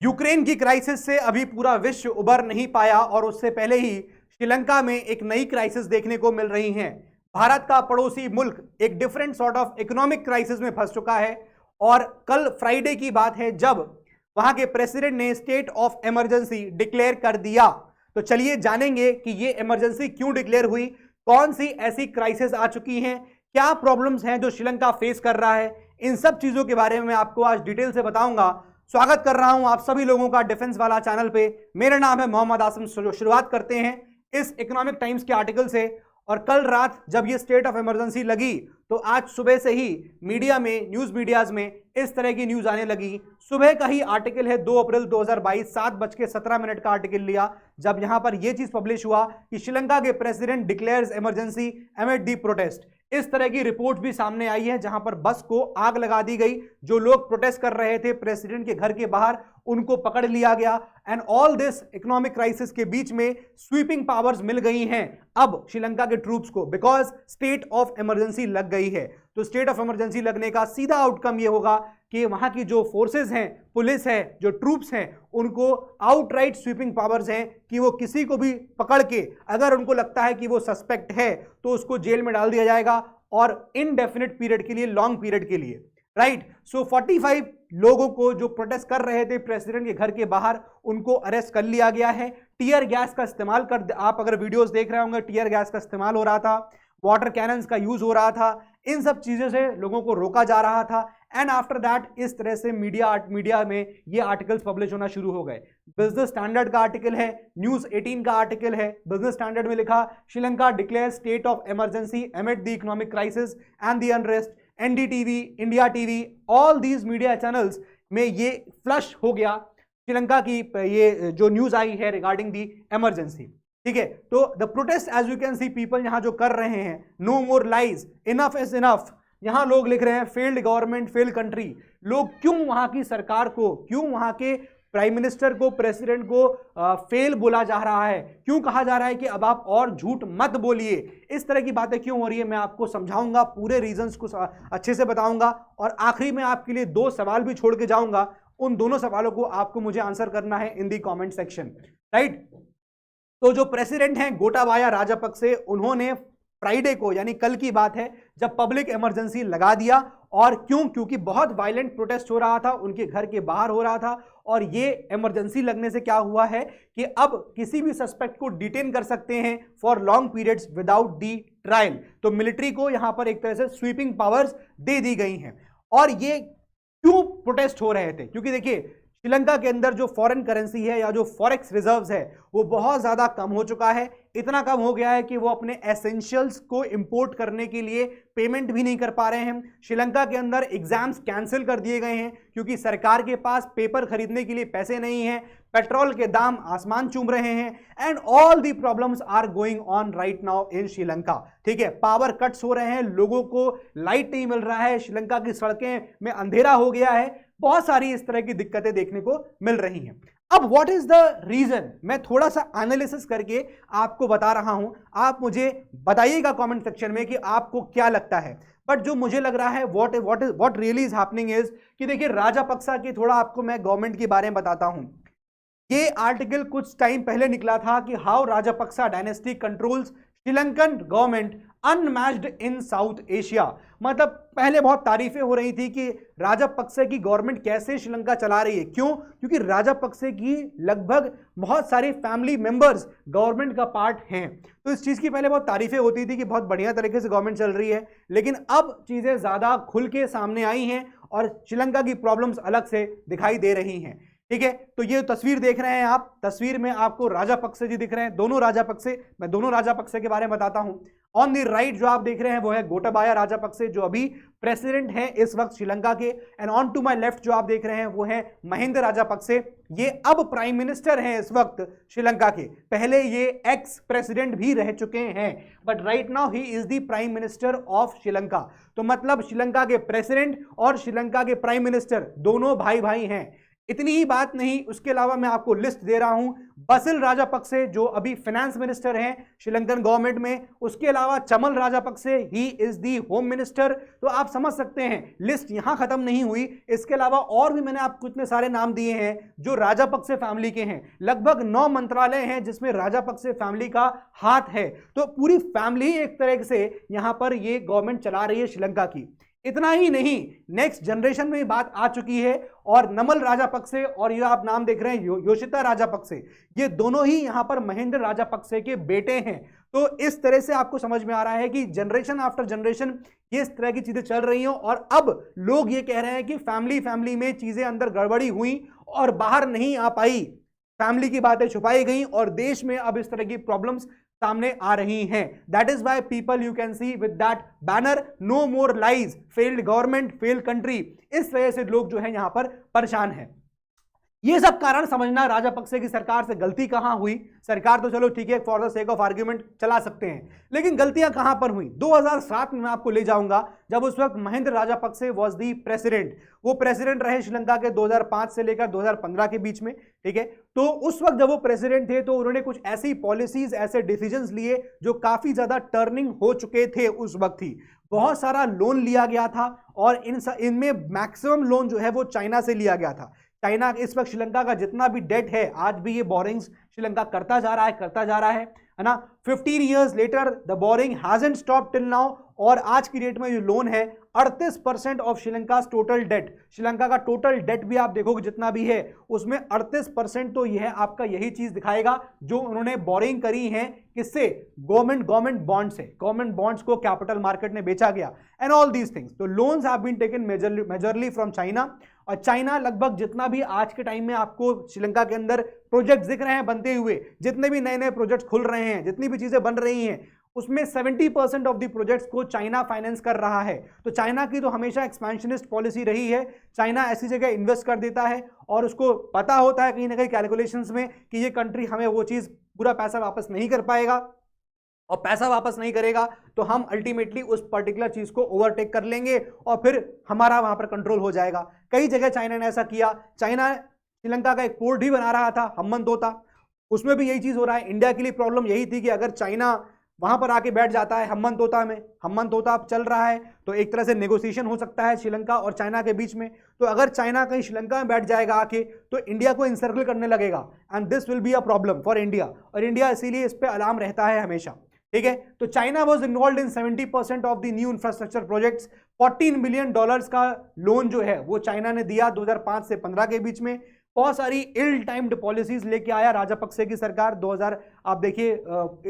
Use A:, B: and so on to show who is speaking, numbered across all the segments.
A: Ukraine की crisis से अभी पूरा विश्व उबर नहीं पाया और उससे पहले ही श्रीलंका में एक नई क्राइसिस देखने को मिल रही है। भारत का पड़ोसी मुल्क एक different sort of economic crisis में फंस चुका है और कल फ्राइडे की बात है जब वहां के प्रेसिडेंट ने स्टेट ऑफ इमरजेंसी डिक्लेयर कर दिया। तो चलिए जानेंगे कि ये इमरजेंसी क्यों डिक्लेयर हुई, कौन सी ऐसी क्राइसिस आ चुकी हैं, क्या प्रॉब्लम्स हैं जो श्रीलंका फेस कर रहा है। इन सब चीजों के बारे में मैं आपको आज डिटेल से बताऊंगा। स्वागत कर रहा हूं आप सभी लोगों का डिफेंस वाला चैनल पे। मेरा नाम है मोहम्मद आसिम। शुरुआत करते हैं इस इकोनॉमिक टाइम्स के आर्टिकल से। और कल रात जब ये स्टेट ऑफ इमरजेंसी लगी तो आज सुबह से ही मीडिया में, न्यूज मीडियाज में इस तरह की न्यूज आने लगी। सुबह का ही आर्टिकल है 2 अप्रैल 2022 7:17 का आर्टिकल लिया जब यहां पर यह चीज पब्लिश हुआ कि श्रीलंका के प्रेसिडेंट डिक्लेयर्स इमरजेंसी एमिड दी प्रोटेस्ट। इस तरह की रिपोर्ट भी सामने आई है जहां पर बस को आग लगा दी गई। जो लोग प्रोटेस्ट कर रहे थे प्रेसिडेंट के घर के बाहर उनको पकड़ लिया गया। And all this economic crisis के बीच में स्वीपिंग पावर्स मिल गई हैं अब श्रीलंका के ट्रूप्स को, बिकॉज स्टेट ऑफ इमरजेंसी लग गई है। तो स्टेट ऑफ इमरजेंसी लगने का सीधा आउटकम यह होगा कि वहां की जो फोर्सेस हैं, पुलिस है, जो ट्रूप्स हैं, उनको आउटराइट स्वीपिंग पावर्स हैं कि वो किसी को भी पकड़ के अगर उनको लगता है कि वो सस्पेक्ट है तो उसको जेल में डाल दिया जाएगा और इनडेफिनिट पीरियड के लिए, लॉन्ग पीरियड के लिए। राइट। सो 45 लोगों को जो प्रोटेस्ट कर रहे थे प्रेसिडेंट के घर के बाहर उनको अरेस्ट कर लिया गया है। टीयर गैस का इस्तेमाल कर, आप अगर वीडियोस देख रहे होंगे, टीयर गैस का इस्तेमाल हो रहा था, वाटर कैनन्स का यूज हो रहा था। इन सब चीजों से लोगों को रोका जा रहा था। एंड आफ्टर दैट इस तरह से मीडिया में ये आर्टिकल्स पब्लिश होना शुरू हो गए। बिजनेस स्टैंडर्ड का आर्टिकल है, न्यूज 18 का आर्टिकल है। बिजनेस स्टैंडर्ड में लिखा Sri Lanka declare state of emergency एमिड the economic crisis and the unrest. NDTV, India TV, all these media channels में ये फ्लश हो गया श्रीलंका की ये जो न्यूज आई है रिगार्डिंग दी इमरजेंसी। ठीक है। तो the protest as you can see people यहां जो कर रहे हैं, no more lies, enough is enough. यहां लोग लिख रहे हैं फेल्ड गवर्नमेंट, फेल्ड कंट्री। लोग क्यों वहां की सरकार को, क्यों वहां के प्राइम मिनिस्टर को, प्रेसिडेंट को फेल बोला जा रहा है, क्यों कहा जा रहा है कि अब आप और झूठ मत बोलिए। इस तरह की बातें क्यों हो रही है मैं आपको समझाऊंगा, पूरे रीजंस को अच्छे से बताऊंगा और आखिरी में आपके लिए 2 सवाल भी छोड़ के जाऊंगा। उन दोनों सवालों को आपको मुझे आंसर करना है इन दी कमेंट सेक्शन। राइट। तो जो प्रेसिडेंट हैं गोटाबाया राजापक्से, उन्होंने फ्राइडे को, यानी कल की बात है, जब पब्लिक इमरजेंसी लगा दिया। और क्योंकि बहुत वायलेंट प्रोटेस्ट हो रहा था, उनके घर के बाहर हो रहा था। और ये इमरजेंसी लगने से क्या हुआ है कि अब किसी भी सस्पेक्ट को डिटेन कर सकते हैं for long periods without the trial. तो मिलिट्री को यहां पर एक तरह से स्वीपिंग पावर्स दे दी गई हैं। और ये क्यों प्रोटेस्ट हो रहे थे? क्योंकि देखिए श्रीलंका के अंदर जो फॉरेन करेंसी है या जो फॉरेक्स रिजर्व्स है वो बहुत ज्यादा कम हो चुका है। इतना कम हो गया है कि वो अपने एसेंशियल्स को इंपोर्ट करने के लिए पेमेंट भी नहीं कर पा रहे हैं। श्रीलंका के अंदर एग्जाम्स कैंसिल कर दिए गए हैं क्योंकि सरकार के पास पेपर खरीदने के लिए पैसे नहीं हैं। पेट्रोल के दाम आसमान चूम रहे हैं। And all the problems are going on right now in Sri Lanka. ठीक है। पावर कट्स हो रहे हैं, लोगों को लाइट नहीं मिल रहा है, श्रीलंका की सड़कें में अंधेरा हो गया है, बहुत सारी इस तरह की दिक्कतें देखने को मिल रही हैं। अब व्हाट इज द रीजन, मैं थोड़ा सा एनालिसिस करके आपको बता रहा हूं। आप मुझे बताइएगा कमेंट सेक्शन में कि आपको क्या लगता है। बट जो मुझे लग रहा है what really is happening is कि देखिए राजापक्सा की, थोड़ा आपको मैं गवर्नमेंट के बारे में बताता हूं। ये आर्टिकल कुछ टाइम पहले निकला था कि how Rajapaksa dynasty controls Sri Lankan government unmatched in South Asia. मतलब पहले बहुत तारीफें हो रही थी कि राजापक्से की गवर्नमेंट कैसे श्रीलंका चला रही है। क्यों? क्योंकि राजापक्से की लगभग बहुत सारे फैमिली मेंबर्स गवर्नमेंट का पार्ट हैं। तो इस चीज की पहले बहुत तारीफें होती थी कि बहुत बढ़िया तरीके से गवर्नमेंट चल रही है। लेकिन अब चीजें ज्यादा खुल के सामने आई हैं और श्रीलंका की प्रॉब्लम्स अलग से दिखाई दे रही हैं। ठीक है। तो ये तस्वीर देख रहे हैं आप, तस्वीर में आपको राजापक्से जी दिख रहे हैं, दोनों राजापक्से। मैं दोनों राजापक्से के बारे में बताता हूं। ऑन द राइट जो आप देख रहे हैं वो है गोटाबाया राजापक्से, जो अभी प्रेसिडेंट हैं इस वक्त श्रीलंका के। And on to my left जो आप देख रहे हैं वो है महिंदा राजापक्से, ये अब प्राइम मिनिस्टर हैं इस वक्त श्रीलंका के। पहले ये एक्स प्रेसिडेंट भी रह चुके हैं, but right now he is the prime minister of Sri Lanka. तो मतलब श्रीलंका के प्रेसिडेंट और श्रीलंका के प्राइम मिनिस्टर दोनों भाई भाई हैं। इतनी ही बात नहीं, उसके अलावा मैं आपको लिस्ट दे रहा हूं, बसिल राजापक्से जो अभी फाइनेंस मिनिस्टर हैं श्रीलंकन गवर्नमेंट में, उसके अलावा Chamal Rajapakse, he is the home minister. तो आप समझ सकते हैं लिस्ट यहां खत्म नहीं हुई। इसके अलावा और भी मैंने आपको इतने सारे नाम दिए हैं जो राजापक्से फैमिली के हैं। लगभग 9 मंत्रालय हैं जिसमें राजापक्से फैमिली का हाथ है। तो पूरी फैमिली एक तरह से यहां पर ये गवर्नमेंट चला रही है श्रीलंका की। इतना ही नहीं, नेक्स्ट जनरेशन में बात आ चुकी है और नमल राजापक्से और ये आप नाम देख रहे हैं योशिता राजापक्से, ये दोनों ही यहां पर महेंद्र राजापक्से के बेटे हैं। तो इस तरह से आपको समझ में आ रहा है कि जनरेशन आफ्टर जनरेशन ये इस तरह की चीजें चल रही हैं और अब लोग ये कह रहे हैं कि फैमिली में चीजें अंदर गड़बड़ी हुई और बाहर नहीं आ पाई, फैमिली की बातें छुपाई गई और देश में अब इस तरह की प्रॉब्लम्स सामने आ रही हैं। That is why people you can see with that banner, no more lies, failed government, failed country. इस तरह से लोग जो है यहां पर परेशान हैं। ये सब कारण समझना राजापक्से की सरकार से गलती कहां हुई। सरकार तो चलो ठीक है, for the sake of argument चला सकते हैं, लेकिन गलतियां कहां पर हुई। 2007 में मैं आपको ले जाऊंगा, जब उस वक्त महेंद्र राजापक्से वाज दी प्रेसिडेंट। वो प्रेसिडेंट रहे श्रीलंका के 2005 से लेकर 2015 के बीच में, ठीक है। तो उस वक्त जब वो प्रेसिडेंट थे तो उन्होंने कुछ ऐसी पॉलिसीज, ऐसे डिसीजंस लिए जो काफी ज्यादा टर्निंग हो चुके थे उस वक्त ही। बहुत सारा लोन लिया गया था और इनमें मैक्सिमम लोन जो है वो चाइना से लिया गया था। चाइना इस वक्त श्रीलंका का जितना भी डेट है, आज भी ये बोरिंग्स श्रीलंका करता जा रहा है ना। 15 years later the boring hasn't stop till now. और आज की डेट में जो लोन है 38% of Sri Lanka total date, Sri Lanka का टोटल डेट भी आप देखोगे जितना भी है उसमें 38% तो यह आपका यही चीज दिखाएगा जो उन्होंने बोरिंग करी है। किससे? गवर्नमेंट बॉन्ड से। गवर्नमेंट बॉन्ड्स को कैपिटल मार्केट में बेचा गया एंड ऑल दीज थिंग्स। तो loans have been taken majorly from China. और चाइना लगभग जितना भी आज के टाइम में आपको श्रीलंका के अंदर प्रोजेक्ट दिख रहे हैं बनते हुए, जितने भी नए नए प्रोजेक्ट खुल रहे हैं, जितनी भी चीजें बन रही हैं, उसमें 70% ऑफ द प्रोजेक्ट्स को चाइना फाइनेंस कर रहा है। तो चाइना की तो हमेशा एक्सपेंशनिस्ट पॉलिसी रही है। चाइना ऐसी जगह इन्वेस्ट कर देता है और उसको पता होता है कहीं ना कहीं कैलकुलेशंस में कि ये कंट्री हमें वो चीज पूरा पैसा वापस नहीं कर पाएगा, और पैसा वापस नहीं करेगा तो हम अल्टीमेटली उस पर्टिकुलर चीज को ओवरटेक कर लेंगे और फिर हमारा वहां पर कंट्रोल हो जाएगा। कई जगह चाइना ने ऐसा किया। चाइना श्रीलंका का एक पोर्ट भी बना रहा था, हम्बनतोता, उसमें भी यही चीज हो रहा है। इंडिया के लिए प्रॉब्लम यही थी कि अगर चाइना वहां पर आके बैठ जाता है हम्बनतोता में, हम्बनतोता चल रहा है तो एक तरह से नेगोशिएशन हो सकता है श्रीलंका और चाइना के बीच में। तो अगर चाइना कहीं श्रीलंका में बैठ जाएगा आके तो इंडिया को इंसर्कल करने लगेगा and this will be a problem for India. और इंडिया इसीलिए इस पर अलार्म रहता है हमेशा, ठीक है। तो China was involve in 70% of the new infrastructure projects. $14 billion का लोन जो है वो चाइना ने दिया 2005 से 15 के बीच में। बहुत सारी इल टाइम्ड पॉलिसीज लेके आया राजापक्से की सरकार। 2000 आप देखिए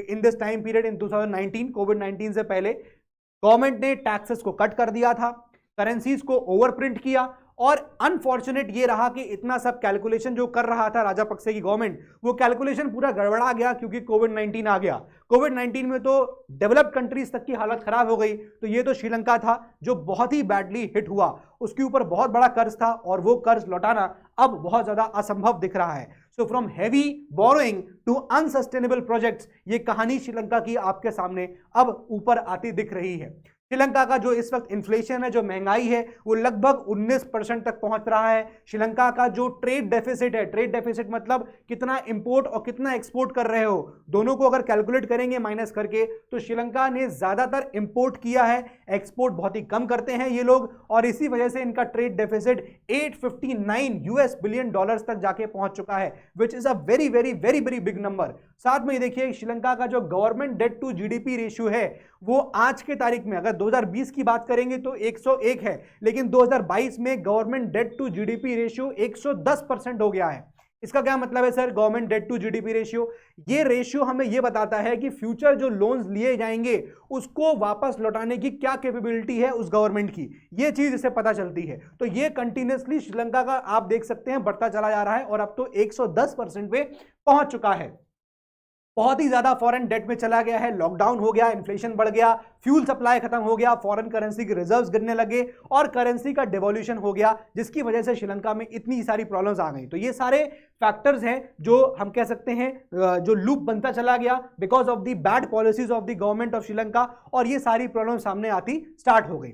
A: in this time period in 2019, कोविड-19 से पहले गवर्नमेंट ने टैक्सेस को कट कर दिया था, करेंसीज को ओवर प्रिंट किया। और अनफॉर्चुनेट ये रहा कि इतना सब कैलकुलेशन जो कर रहा था राजापक्से की गवर्नमेंट, वो कैलकुलेशन पूरा गड़बड़ा गया क्योंकि कोविड-19 आ गया। कोविड-19 में तो डेवलप्ड कंट्रीज तक की हालत खराब हो गई। तो ये तो श्रीलंका था जो बहुत ही बैडली हिट हुआ, उसके ऊपर बहुत बड़ा कर्ज था और वो कर्ज लौटाना अब बहुत ज्यादा असंभव दिख रहा है। So from heavy borrowing to unsustainable projects, ये कहानी श्रीलंका की आपके सामने अब ऊपर आती दिख रही है। श्रीलंका का जो इस वक्त इन्फ्लेशन है, जो महंगाई है, वो लगभग 19% तक पहुंच रहा है। श्रीलंका का जो ट्रेड डेफिसिट है, ट्रेड डेफिसिट मतलब कितना इंपोर्ट और कितना एक्सपोर्ट कर रहे हो, दोनों को अगर कैलकुलेट करेंगे माइनस करके तो श्रीलंका ने ज्यादातर इंपोर्ट किया है, एक्सपोर्ट बहुत ही कम करते हैं ये लोग। और इसी वजह से इनका ट्रेड डेफिसिट $859 बिलियन तक जाके पहुंच चुका है, which is a very very very very big number. साथ में देखिए श्रीलंका का जो government debt to GDP ratio है वो आज के तारीख में, अगर 2020 की बात करेंगे तो 101 है, लेकिन 2022 में government debt to GDP ratio 110% हो गया है। इसका क्या मतलब है sir? Government debt to GDP ratio, ये रेशियो हमें ये बताता है कि फ्यूचर जो लोन्स लिए जाएंगे उसको वापस लौटाने की क्या कैपेबिलिटी है उस गवर्नमेंट की, ये चीज इससे पता चलती है। तो ये कंटिन्यूअसली श्रीलंका का आप देख सकते हैं बढ़ता चला जा रहा है और अब तो 110% पे पहुंच चुका है। बहुत ही ज्यादा फॉरेन डेट में चला गया है, लॉकडाउन हो गया, इन्फ्लेशन बढ़ गया, फ्यूल सप्लाई खत्म हो गया, फॉरेन करेंसी के रिजर्व्स गिरने लगे और करेंसी का डिवोल्यूशन हो गया, जिसकी वजह से श्रीलंका में इतनी सारी प्रॉब्लम्स आ गई। तो ये सारे फैक्टर्स हैं जो हम कह सकते हैं जो लूप बनता चला गया because of the bad policies of the government of Sri Lanka, और ये सारी प्रॉब्लम सामने आती स्टार्ट हो गई।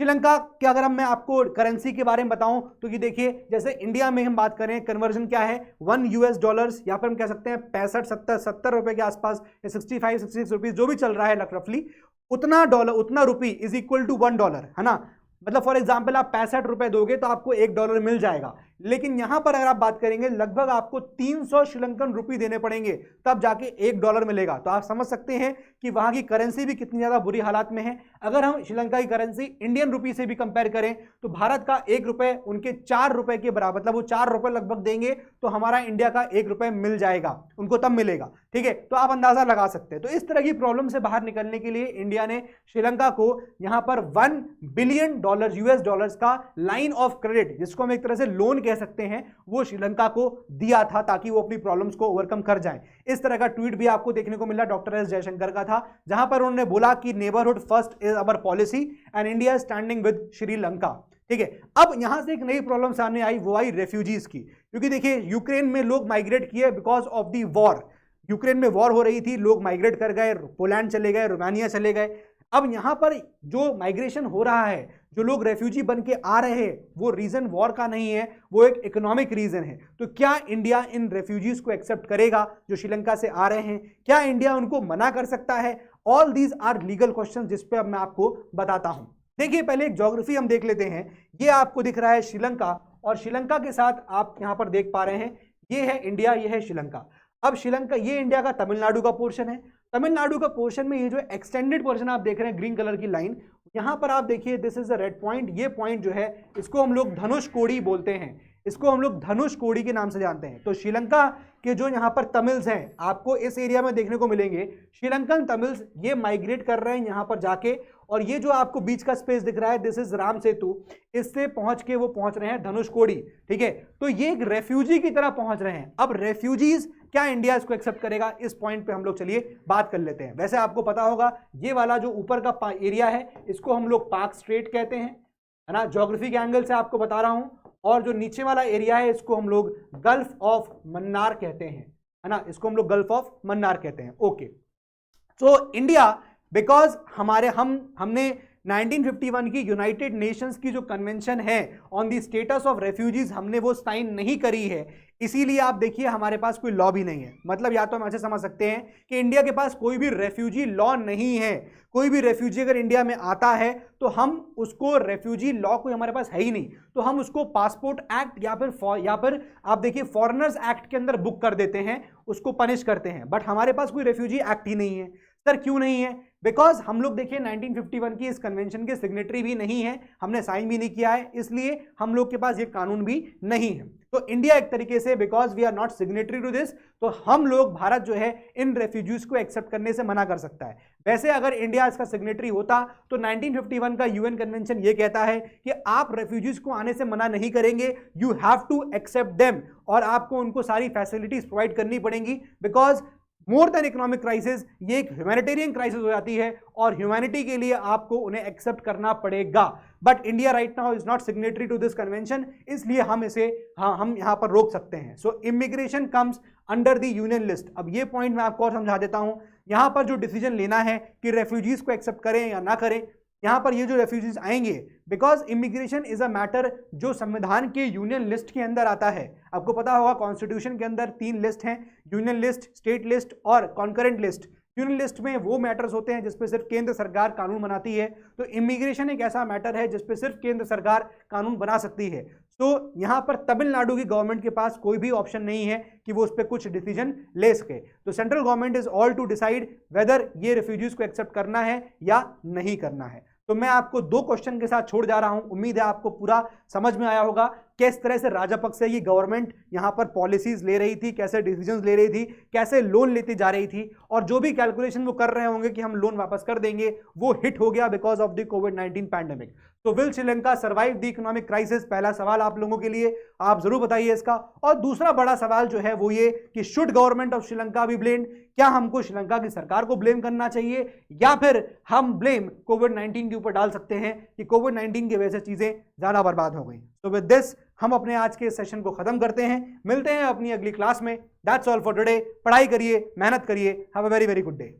A: श्रीलंका के अगर मैं आपको करेंसी के बारे में बताऊं तो ये देखिए, जैसे इंडिया में हम बात करें, कन्वर्जन क्या है, $1 या फिर हम कह सकते हैं 65-70 रुपए के आसपास, 65-66 रुपीज जो भी चल रहा है रफली, उतना डॉलर, उतना रुपी इज इक्वल टू $1, है ना। मतलब फॉर एग्जाम्पल आप 65 रुपए दोगे तो आपको $1 मिल जाएगा, लेकिन यहां पर अगर आप बात करेंगे लगभग आपको 300 श्रीलंकन रुपी देने पड़ेंगे तब जाके $1 मिलेगा। तो आप समझ सकते हैं कि वहां की करेंसी भी कितनी ज्यादा बुरी हालात में है। अगर हम श्रीलंका की करेंसी इंडियन रुपी से भी कंपेयर करें तो भारत का ₹1 उनके ₹4 के बराबर, मतलब वो ₹4 लगभग देंगे तो हमारा इंडिया का ₹1 मिल जाएगा, उनको तब मिलेगा, ठीक है। तो आप अंदाजा लगा सकते हैं। तो इस तरह की प्रॉब्लम से बाहर निकलने के लिए इंडिया ने श्रीलंका को यहां पर $1 बिलियन US का लाइन ऑफ क्रेडिट, जिसको हम एक तरह से लोन कह सकते हैं, वो श्रीलंका को दिया था ताकि वो अपनी प्रॉब्लम्स को ओवरकम कर जाएं। इस तरह का ट्वीट भी आपको देखने को मिला डॉक्टर एस जयशंकर का था, जहां पर उन्होंने बोला कि neighbourhood first is our policy and India standing with Sri Lanka, ठीक है। अब यहां से एक नई प्रॉब्लम सामने आई, वो आई रेफ्यूजीज की, क्योंकि देखिए यूक्रेन में लोग माइग्रेट किए because of the war. Ukraine में वॉर हो रही थी, लोग माइग्रेट कर गए, पोलैंड चले गए, रोमानिया चले गए। अब यहां पर जो माइग्रेशन हो रहा है, जो लोग रेफ्यूजी बन के आ रहे हैं, वो रीजन वॉर का नहीं है, वो एक इकोनॉमिक रीजन है। तो क्या इंडिया इन रेफ्यूजीज को एक्सेप्ट करेगा जो श्रीलंका से आ रहे हैं? क्या इंडिया उनको मना कर सकता है? All these are legal question, जिस पे अब मैं आपको बताता हूं। देखिए, पहले एक ज्योग्राफी हम देख लेते हैं। ये आपको दिख रहा है श्रीलंका, और श्रीलंका के साथ आप यहां पर देख पा रहे हैं, ये है इंडिया, ये है श्रीलंका। अब श्रीलंका, ये इंडिया का तमिलनाडु का पोर्शन है। तमिलनाडु का पोर्शन में ये जो एक्सटेंडेड पोर्शन आप देख रहे हैं, ग्रीन कलर की लाइन, यहां पर आप देखिए, this is a red point. ये पॉइंट जो है, इसको हम लोग धनुष कोडी बोलते हैं, इसको हम लोग धनुष कोडी के नाम से जानते हैं। तो श्रीलंका के जो यहाँ पर तमिल्स हैं, आपको इस एरिया में देखने को मिलेंगे, श्रीलंकन तमिल्स ये माइग्रेट कर रहे हैं यहाँ पर जाके, और ये जो आपको बीच का स्पेस दिख रहा है, दिस इज राम सेतु, इससे पहुंच के वो पहुंच रहे हैं धनुष कोडी, ठीक है। तो ये एक रेफ्यूजी की तरह पहुंच रहे हैं। अब रेफ्यूजीज, क्या इंडिया इसको एक्सेप्ट करेगा? इस पॉइंट पे हम लोग चलिए बात कर लेते हैं। वैसे आपको पता होगा, ये वाला जो ऊपर का एरिया है, इसको हम लोग पाक स्ट्रेट कहते हैं, है ना, ज्योग्राफी के एंगल से आपको बता रहा हूं। और जो नीचे वाला एरिया है, इसको हम लोग गल्फ ऑफ मन्नार कहते हैं, है ना, इसको हम लोग गल्फ ऑफ मन्नार कहते हैं। ओके, सो इंडिया, बिकॉज हमने 1951 की यूनाइटेड नेशंस की जो कन्वेंशन है on the status of refugees, हमने वो साइन नहीं करी है, इसीलिए आप देखिए हमारे पास कोई लॉ भी नहीं है। मतलब या तो हम ऐसे समझ सकते हैं कि इंडिया के पास कोई भी रेफ्यूजी लॉ नहीं है। कोई भी रेफ्यूजी अगर इंडिया में आता है तो हम उसको, रेफ्यूजी लॉ कोई हमारे पास है ही नहीं, तो हम उसको पासपोर्ट एक्ट या फिर आप देखिए फॉरेनर्स एक्ट के अंदर बुक कर देते हैं, उसको पनिश करते हैं। बट हमारे पास कोई रेफ्यूजी एक्ट ही नहीं है। सर क्यों नहीं है? बिकॉज हम लोग देखिए 1951 की इस कन्वेंशन के सिग्नेटरी भी नहीं है, हमने साइन भी नहीं किया है, इसलिए हम लोग के पास ये कानून भी नहीं है। तो इंडिया एक तरीके से, because we are not signatory to this, तो हम लोग, भारत जो है, इन रेफ्यूजीज को एक्सेप्ट करने से मना कर सकता है। वैसे अगर इंडिया इसका सिग्नेटरी होता तो 1951 का यूएन कन्वेंशन ये कहता है कि आप रेफ्यूजीज को आने से मना नहीं करेंगे, you have to accept them, और आपको उनको सारी फैसिलिटीज प्रोवाइड करनी पड़ेंगी। Because more than economic crisis, ये एक ह्यूमैनिटेरियन क्राइसिस हो जाती है, और ह्यूमैनिटी के लिए आपको उन्हें एक्सेप्ट करना पड़ेगा। But India right now is not signatory to this convention, इसलिए हम इसे, हम यहां पर रोक सकते हैं। So immigration comes under the union list. अब ये पॉइंट मैं आपको और समझा देता हूं। यहां पर जो डिसीजन लेना है कि रेफ्यूजीज को एक्सेप्ट करें या ना करें, यहां पर ये जो रेफ्यूजीज आएंगे, because immigration is a matter जो संविधान के यूनियन लिस्ट के अंदर आता है। आपको पता होगा कॉन्स्टिट्यूशन के अंदर 3 लिस्ट हैं, यूनियन लिस्ट, स्टेट लिस्ट और कॉन्करेंट लिस्ट। यूनियन लिस्ट में वो मैटर्स होते हैं जिसपे सिर्फ केंद्र सरकार कानून बनाती है, तो इमिग्रेशन एक ऐसा मैटर है जिसपे सिर्फ केंद्र सरकार कानून बना सकती है। तो यहां पर तमिलनाडु की गवर्नमेंट के पास कोई भी ऑप्शन नहीं है कि वो उस पर कुछ डिसीजन ले सके। तो central government is all to decide whether ये रेफ्यूजीज को एक्सेप्ट करना है या नहीं करना है। तो मैं आपको 2 क्वेश्चन के साथ छोड़ जा रहा हूं। उम्मीद है आपको पूरा समझ में आया होगा किस तरह से राजपक्से की गवर्नमेंट यहां पर पॉलिसीज ले रही थी, कैसे डिसीजंस ले रही थी, कैसे लोन लेती जा रही थी, और जो भी कैलकुलेशन वो कर रहे होंगे कि हम लोन वापस कर देंगे, वो हिट हो गया बिकॉज ऑफ द कोविड-19 पैंडेमिक। तो will Sri Lanka survive the economic crisis? पहला सवाल आप लोगों के लिए, आप जरूर बताइए इसका। और दूसरा बड़ा सवाल जो है वो ये कि should government of Sri Lanka be blamed? क्या हमको श्रीलंका की सरकार को ब्लेम करना चाहिए, या फिर हम ब्लेम कोविड-19 के ऊपर डाल सकते हैं कि कोविड-19 की वजह से चीजें ज्यादा बर्बाद हो गई? तो विद दिस हम अपने आज के सेशन को खत्म करते हैं। मिलते हैं अपनी अगली क्लास में। That's all for today. पढ़ाई करिए, मेहनत करिए। Have a very very good day.